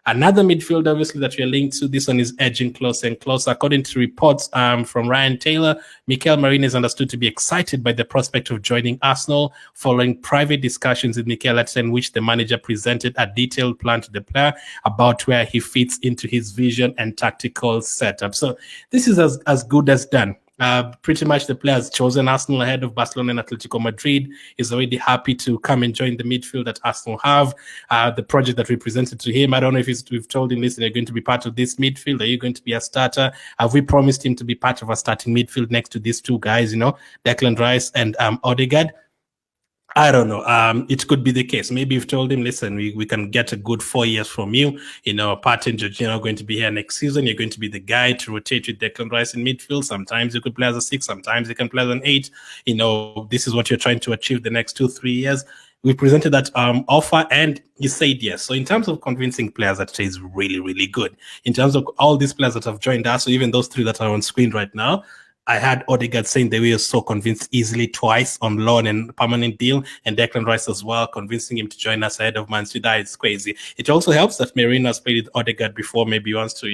Another midfielder, obviously, that we are linked to, this one is edging closer and closer. According to reports from Ryan Taylor, Mikel Merino is understood to be excited by the prospect of joining Arsenal following private discussions with Mikel Merino, in which the manager presented a detailed plan to the player about where he fits into his vision and tactical setup. So this is as good as done. Pretty much the player has chosen Arsenal ahead of Barcelona and Atletico Madrid. He's already happy to come and join the midfield that Arsenal have. The project that we presented to him, I don't know if we've told him, listen, you're going to be part of this midfield. Are you going to be a starter? Have we promised him to be part of a starting midfield next to these two guys, Declan Rice and Odegaard? I don't know. It could be the case. Maybe you've told him, listen, we can get a good 4 years from you. Partey and Jorginho are going to be here next season. You're going to be the guy to rotate with Declan Rice in midfield. Sometimes you could play as a 6. Sometimes you can play as an 8. This is what you're trying to achieve the next 2-3 years. We presented that offer and he said yes. So in terms of convincing players, that is really, really good. In terms of all these players that have joined us, so even those 3 that are on screen right now, I had Odegaard saying they were so convinced easily twice on loan and permanent deal, and Declan Rice as well, convincing him to join us ahead of Man City. That is crazy. It also helps that Merino has played with Odegaard before. Maybe he wants to,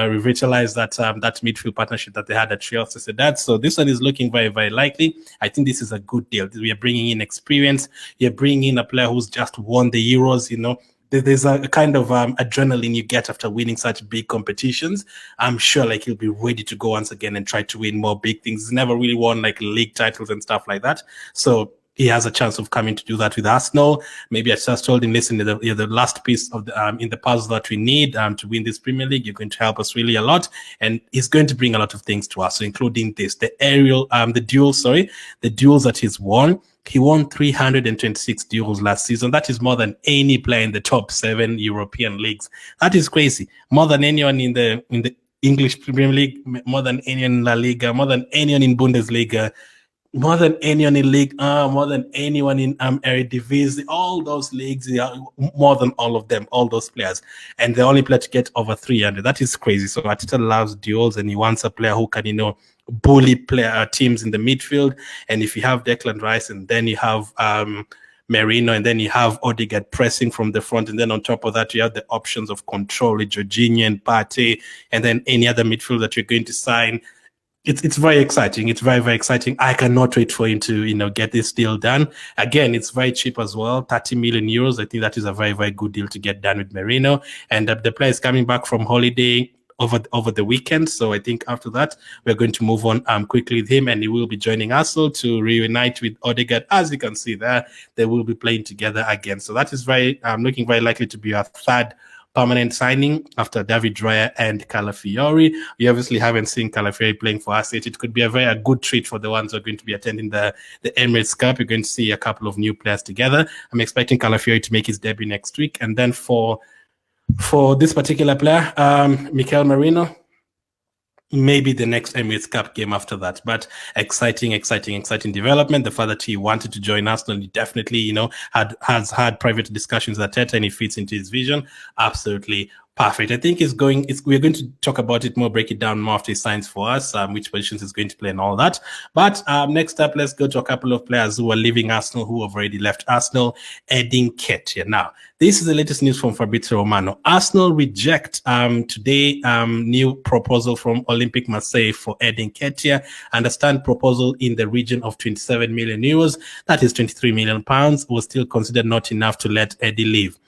revitalize that midfield partnership that they had at Real Sociedad. So this one is looking very, very likely. I think this is a good deal. We are bringing in experience. You're bringing in a player who's just won the Euros, There's a kind of adrenaline you get after winning such big competitions. I'm sure he'll be ready to go once again and try to win more big things. He's never really won league titles and stuff like that. So he has a chance of coming to do that with Arsenal. Maybe I just told him, listen, you're the last piece of the in the puzzle that we need to win this Premier League. You're going to help us really a lot. And he's going to bring a lot of things to us, so including the duels that he's won. He won 326 duels last season. That is more than any player in the top 7 European leagues. That is crazy. More than anyone in the English Premier League, more than anyone in La Liga, more than anyone in Bundesliga, more than anyone in League, more than anyone in Eredivisie. All those leagues, more than all of them, all those players. And the only player to get over 300. That is crazy. So Arteta loves duels, and he wants a player who can, bully player teams in the midfield. And if you have Declan Rice, and then you have Merino, and then you have Odegaard pressing from the front, and then on top of that you have the options of control with Jorginho and Partey, and then any other midfield that you're going to sign. It's very exciting. It's very, very exciting. I cannot wait for him to get this deal done. Again, it's very cheap as well, 30 million euros. I think that is a very, very good deal to get done with Merino. And the player is coming back from holiday over the weekend. So I think after that, we're going to move on quickly with him, and he will be joining Arsenal to reunite with Odegaard. As you can see there, they will be playing together again. So that is looking very likely to be our third permanent signing after David Raya and Calafiori. We obviously haven't seen Calafiori playing for us yet. It could be a good treat for the ones who are going to be attending the Emirates Cup. You're going to see a couple of new players together. I'm expecting Calafiori to make his debut next week. And then for this particular player, Mikel Merino, maybe the next Emirates Cup game after that. But exciting development. The fact that he wanted to join Arsenal, he definitely, has had private discussions with Arteta, and he fits into his vision. Absolutely perfect. I think we're going to talk about it more, break it down more after he signs for us, which positions he's going to play and all that. But next up, let's go to a couple of players who are leaving Arsenal, who have already left Arsenal. Nketiah. Now, this is the latest news from Fabrizio Romano. Arsenal reject today new proposal from Olympique Marseille for Nketiah. Understand proposal in the region of 27 million euros. That is 23 million pounds. Was still considered not enough to let Eddie leave.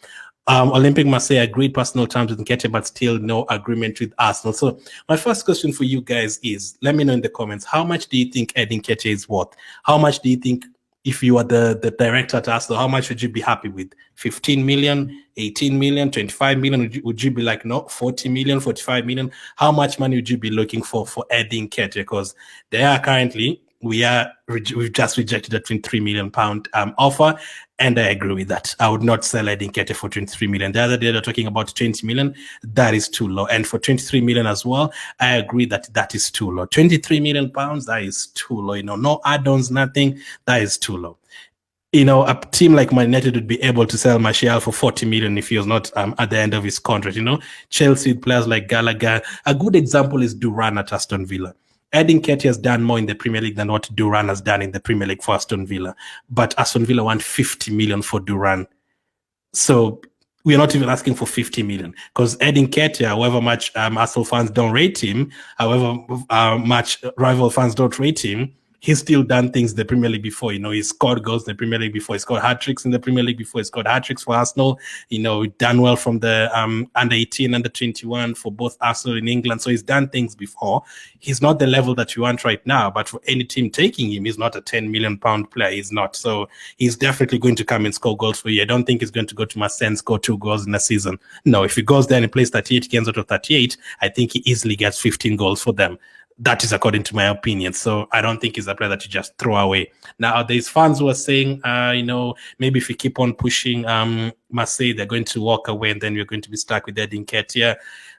Olympique Marseille agreed personal terms with Nketiah, but still no agreement with Arsenal. So my first question for you guys is, let me know in the comments, how much do you think Eddie Nketiah is worth? How much do you think, if you are the director at Arsenal, how much would you be happy with? 15 million, 18 million, 25 million? Would you be like, no, 40 million, 45 million? How much money would you be looking for Eddie Nketiah? Because they are currently, we've just rejected a 23 million pound offer, and I agree with that. I would not sell Eddie Nketiah for 23 million. The other day they're talking about 20 million. That is too low. And for 23 million as well, I agree that is too low. 23 million pounds, that is too low. No add-ons, nothing. That is too low. A team like Man United would be able to sell Martial for 40 million if he was not at the end of his contract. Chelsea with players like Gallagher. A good example is Duran at Aston Villa. Eddie Nketiah has done more in the Premier League than what Duran has done in the Premier League for Aston Villa. But Aston Villa want 50 million for Duran. So we're not even asking for 50 million because Nketiah, however much Arsenal fans don't rate him, however much rival fans don't rate him, he's still done things in the Premier League before. He scored goals in the Premier League before. He scored hat-tricks in the Premier League before. He scored hat-tricks for Arsenal. Done well from the under-18, under-21 for both Arsenal and England. So he's done things before. He's not the level that you want right now, but for any team taking him, he's not a 10 million pound player. He's not. So he's definitely going to come and score goals for you. I don't think he's going to go to Marseille and score 2 goals in a season. No, if he goes there and he plays 38 games out of 38, I think he easily gets 15 goals for them. That is according to my opinion. So I don't think he's a player that you just throw away. Now, there's fans who are saying, maybe if we keep on pushing Marseille, they're going to walk away and then we're going to be stuck with Nketiah.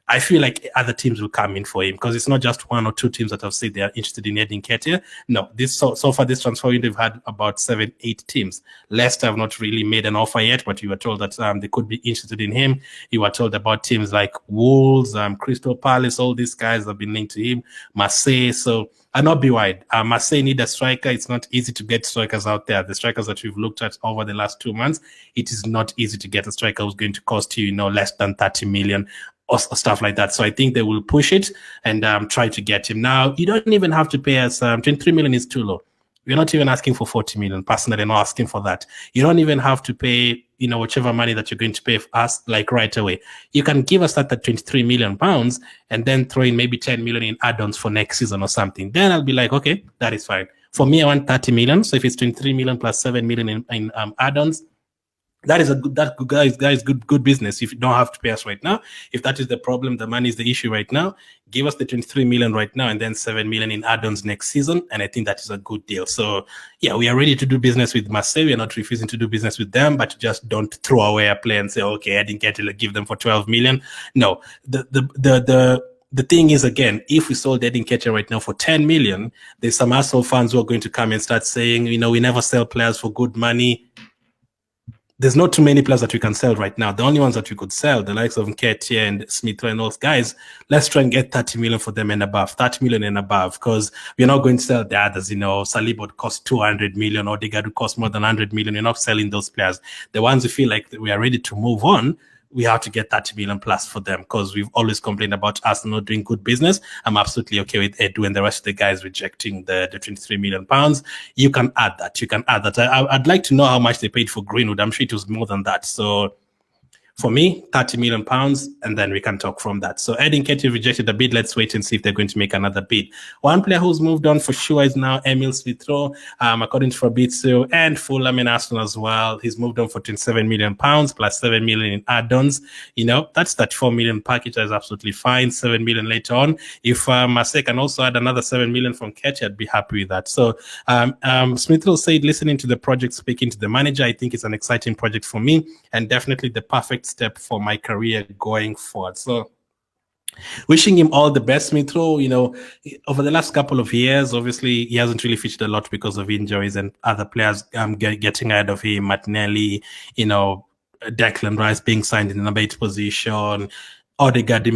I feel like other teams will come in for him because it's not just 1 or 2 teams that have said they are interested in Nketiah. No, so far this transfer window, we've had about 7, 8 teams. Leicester have not really made an offer yet, but you were told that they could be interested in him. You were told about teams like Wolves, Crystal Palace, all these guys have been linked to him. Marseille, so I'll not be wide. Marseille need a striker. It's not easy to get strikers out there. The strikers that we've looked at over the last 2 months, it is not easy to get a striker who's going to cost you, less than 30 million. Or stuff like that. So I think they will push it and try to get him. Now, you don't even have to pay us 23 million is too low. We're not even asking for 40 million. Personally, not asking for that. You don't even have to pay, whichever money that you're going to pay for us, like right away. You can give us that at 23 million pounds and then throw in maybe 10 million in add-ons for next season or something. Then I'll be like, okay, that is fine. For me, I want 30 million. So if it's 23 million plus 7 million in add-ons, that is good business. If you don't have to pay us right now, if that is the problem, the money is the issue right now, give us the 23 million right now and then 7 million in add-ons next season. And I think that is a good deal. So yeah, we are ready to do business with Marseille. We are not refusing to do business with them, but just don't throw away a player and say, okay, I didn't get to give them for 12 million. No, the thing is, again, if we sold Nketiah right now for 10 million, there's some Arsenal fans who are going to come and start saying, we never sell players for good money. There's not too many players that we can sell right now. The only ones that we could sell, the likes of Nketiah and Smith Rowe and those guys, let's try and get 30 million for them and above, 30 million and above, because we're not going to sell the others. Saliba would cost 200 million, or Odegaard would cost more than 100 million. We're not selling those players. The ones who feel like we are ready to move on, we have to get 30 million plus for them, because we've always complained about Arsenal doing good business. I'm absolutely okay with Edu and the rest of the guys rejecting the 23 million pounds. You can add that. I'd like to know how much they paid for Greenwood. I'm sure it was more than that. So for me, 30 million pounds, and then we can talk from that. So Nketiah rejected a bid. Let's wait and see if they're going to make another bid. One player who's moved on for sure is now Emile Smith Rowe. According to Fabrizio and Fulham and Arsenal as well, he's moved on for 27 million pounds plus 7 million in add-ons. That's 34 million package. That is absolutely fine. 7 million later on. If Marseille can also add another 7 million from Nketiah, I'd be happy with that. So Smith Rowe said, listening to the project, speaking to the manager, I think it's an exciting project for me and definitely the perfect step for my career going forward. So wishing him all the best, Smith Rowe. Over the last couple of years, obviously he hasn't really featured a lot because of injuries and other players getting ahead of him. Martinelli, Declan Rice being signed in the number 8 position, Odegaard